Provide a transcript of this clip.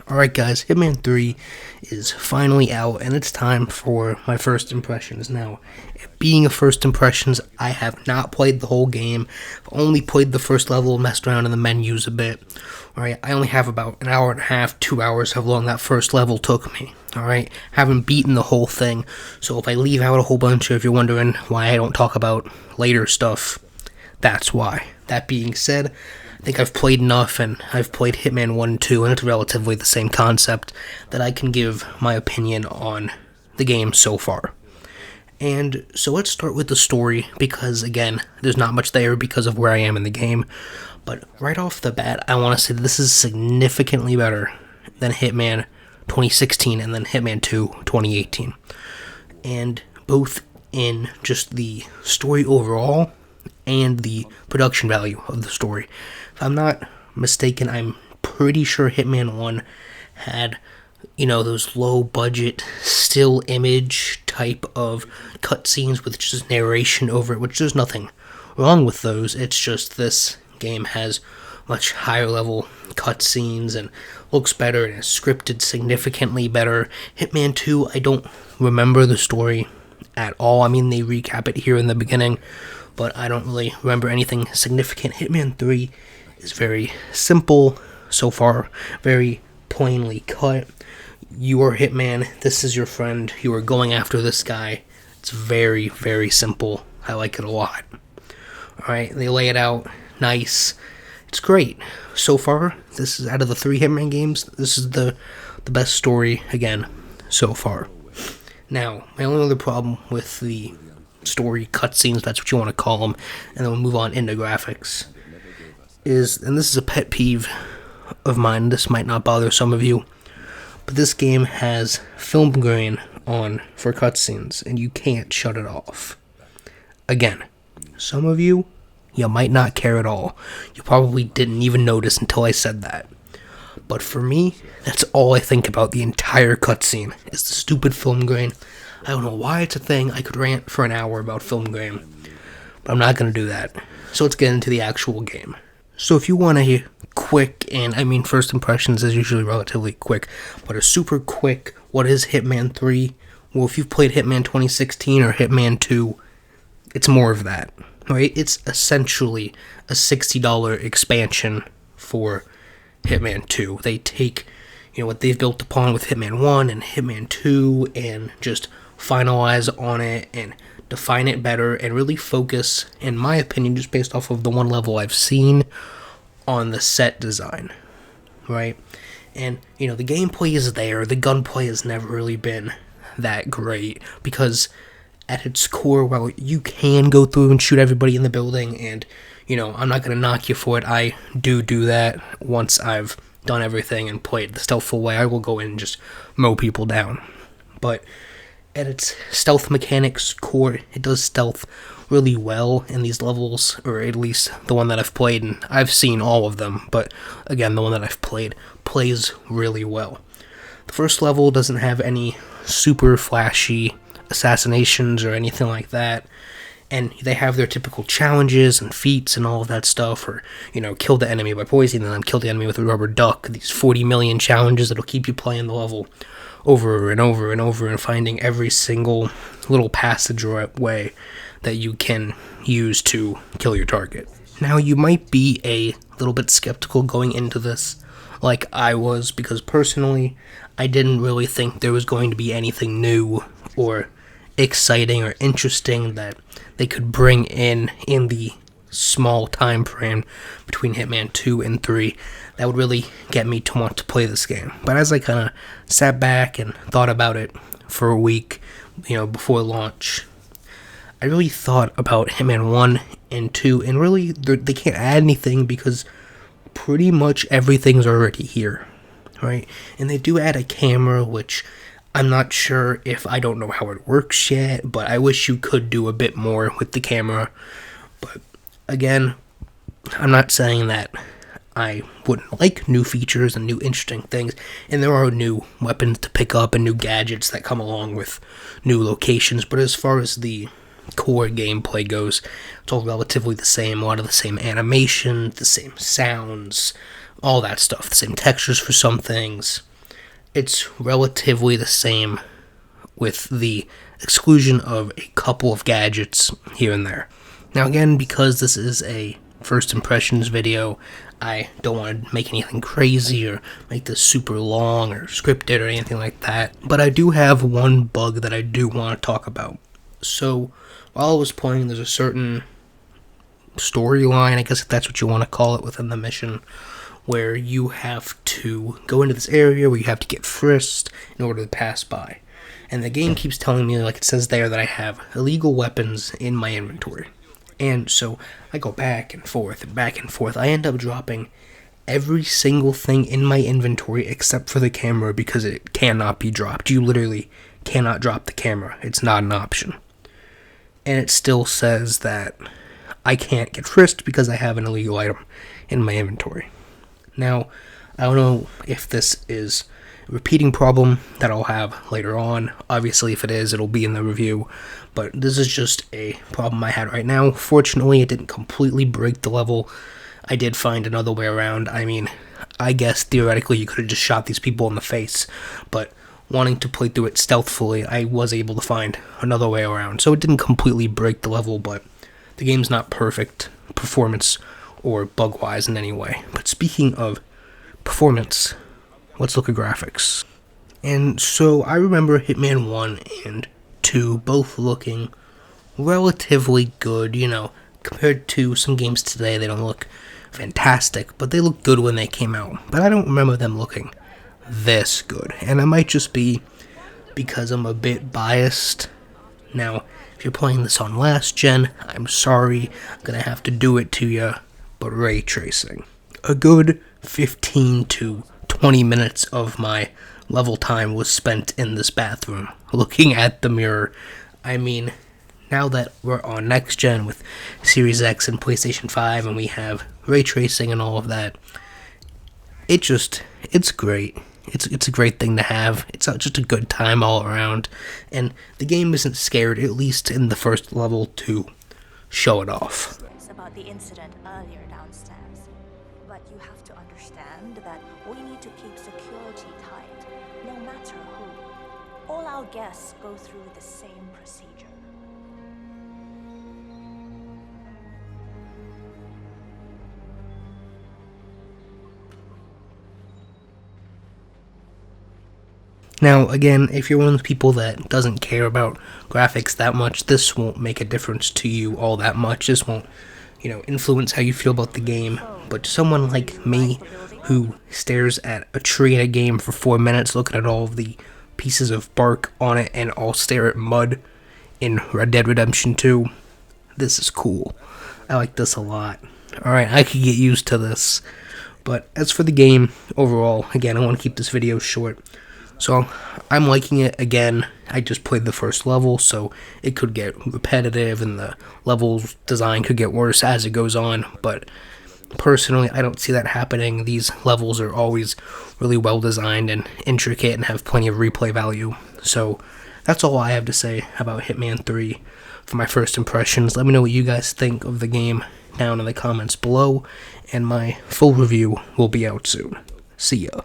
Alright guys, Hitman 3 is finally out, and it's time for my first impressions. Now, being a first impressions, I have not played the whole game. I've only played the first level, messed around in the menus a bit. Alright, I only have about an hour and a half, 2 hours, how long that first level took me. Alright, haven't beaten the whole thing, so if I leave out a whole bunch, or if you're wondering why I don't talk about later stuff, that's why. That being said, I think I've played enough, and I've played Hitman 1 and 2, and it's relatively the same concept, that I can give my opinion on the game so far. And so let's start with the story, because again, there's not much there because of where I am in the game, but right off the bat, I want to say that this is significantly better than Hitman 2016 and then Hitman 2 2018. And both in just the story overall and the production value of the story. If I'm not mistaken, I'm pretty sure Hitman 1 had, those low budget still image type of cutscenes with just narration over it, which there's nothing wrong with those. It's just this game has much higher level cutscenes and looks better and is scripted significantly better. Hitman 2, I don't remember the story at all. I mean, they recap it here in the beginning, but I don't really remember anything significant. Hitman 3 is very simple so far, very plainly cut. You are Hitman, this is your friend, you are going after this guy. It's very, very simple. I like it a lot. Alright, they lay it out nice. It's great. So far, this is out of the 3 Hitman games, this is the best story, again, so far. Now, my only other problem with the story cutscenes, that's what you want to call them, and then we'll move on into graphics, is, and this is a pet peeve of mine, this might not bother some of you, but this game has film grain on for cutscenes, and you can't shut it off. Again, some of you might not care at all. You probably didn't even notice until I said that. But for me, that's all I think about the entire cutscene, is the stupid film grain. I don't know why it's a thing. I could rant for an hour about film grain, but I'm not going to do that. So let's get into the actual game. So if you want a quick, and I mean first impressions is usually relatively quick, but a super quick, what is Hitman 3? Well, if you've played Hitman 2016 or Hitman 2, it's more of that, right? It's essentially a $60 expansion for Hitman 2. They take, what they've built upon with Hitman 1 and Hitman 2 and just finalize on it and define it better and really focus, in my opinion, just based off of the one level I've seen, on the set design, right? And, the gameplay is there, the gunplay has never really been that great, because at its core, while you can go through and shoot everybody in the building, and, I'm not going to knock you for it, I do that once I've done everything and played the stealthful way. I will go in and just mow people down. But at its stealth mechanics core, it does stealth really well in these levels, or at least the one that I've played, and I've seen all of them, but again, the one that I've played plays really well. The first level doesn't have any super flashy assassinations or anything like that, and they have their typical challenges and feats and all of that stuff, or, kill the enemy by poisoning them, kill the enemy with a rubber duck, these 40 million challenges that'll keep you playing the level over and over and over and finding every single little passageway that you can use to kill your target. Now, you might be a little bit skeptical going into this, like I was, because personally, I didn't really think there was going to be anything new or exciting or interesting that they could bring in the small time frame between Hitman 2 and 3 that would really get me to want to play this game. But as I kind of sat back and thought about it for a week, before launch, I really thought about Hitman 1 and 2, and really they can't add anything because pretty much everything's already here, right? And they do add a camera, which I'm not sure if, I don't know how it works yet, but I wish you could do a bit more with the camera. But again, I'm not saying that I wouldn't like new features and new interesting things, and there are new weapons to pick up and new gadgets that come along with new locations, but as far as the core gameplay goes, it's all relatively the same. A lot of the same animation, the same sounds, all that stuff, the same textures for some things. it's relatively the same with the exclusion of a couple of gadgets here and there. Now again, because this is a first impressions video, I don't want to make anything crazy or make this super long or scripted or anything like that, but I do have one bug that I do want to talk about. So, while I was playing, there's a certain storyline, I guess if that's what you want to call it, within the mission, where you have to go into this area where you have to get frisked in order to pass by. And the game keeps telling me, like it says there, that I have illegal weapons in my inventory. And so I go back and forth and back and forth. I end up dropping every single thing in my inventory except for the camera because it cannot be dropped. You literally cannot drop the camera. It's not an option. And it still says that I can't get frisked because I have an illegal item in my inventory. Now, I don't know if this is a repeating problem that I'll have later on. Obviously, if it is, it'll be in the review. But this is just a problem I had right now. Fortunately, it didn't completely break the level. I did find another way around. I mean, I guess theoretically you could have just shot these people in the face. But wanting to play through it stealthily, I was able to find another way around. So it didn't completely break the level, but the game's not perfect performance or bug-wise in any way. But speaking of performance, let's look at graphics. And so I remember Hitman 1 and 2 both looking relatively good, compared to some games today. They don't look fantastic, but they look good when they came out. But I don't remember them looking this good, and it might just be because I'm a bit biased. Now, if you're playing this on last gen, I'm sorry, I'm gonna have to do it to you, but ray tracing. A good 15 to 20 minutes of my level time was spent in this bathroom, looking at the mirror. I mean, now that we're on next gen with Series X and PlayStation 5, and we have ray tracing and all of that, it's great. It's a great thing to have. It's just a good time all around, and the game isn't scared, at least in the first level, to show it off. It's about the incident earlier downstairs, but you have to understand that we need to keep security tight, no matter who. All our guests go through the same procedure. Now, again, if you're one of the people that doesn't care about graphics that much, this won't make a difference to you all that much. This won't, influence how you feel about the game. But to someone like me, who stares at a tree in a game for 4 minutes, looking at all of the pieces of bark on it, and I'll stare at mud in Red Dead Redemption 2, this is cool. I like this a lot. Alright, I could get used to this. But as for the game, overall, again, I want to keep this video short. So, I'm liking it. Again, I just played the first level, so it could get repetitive and the level's design could get worse as it goes on, but personally, I don't see that happening. These levels are always really well designed and intricate and have plenty of replay value. So, that's all I have to say about Hitman 3 for my first impressions. Let me know what you guys think of the game down in the comments below, and my full review will be out soon. See ya.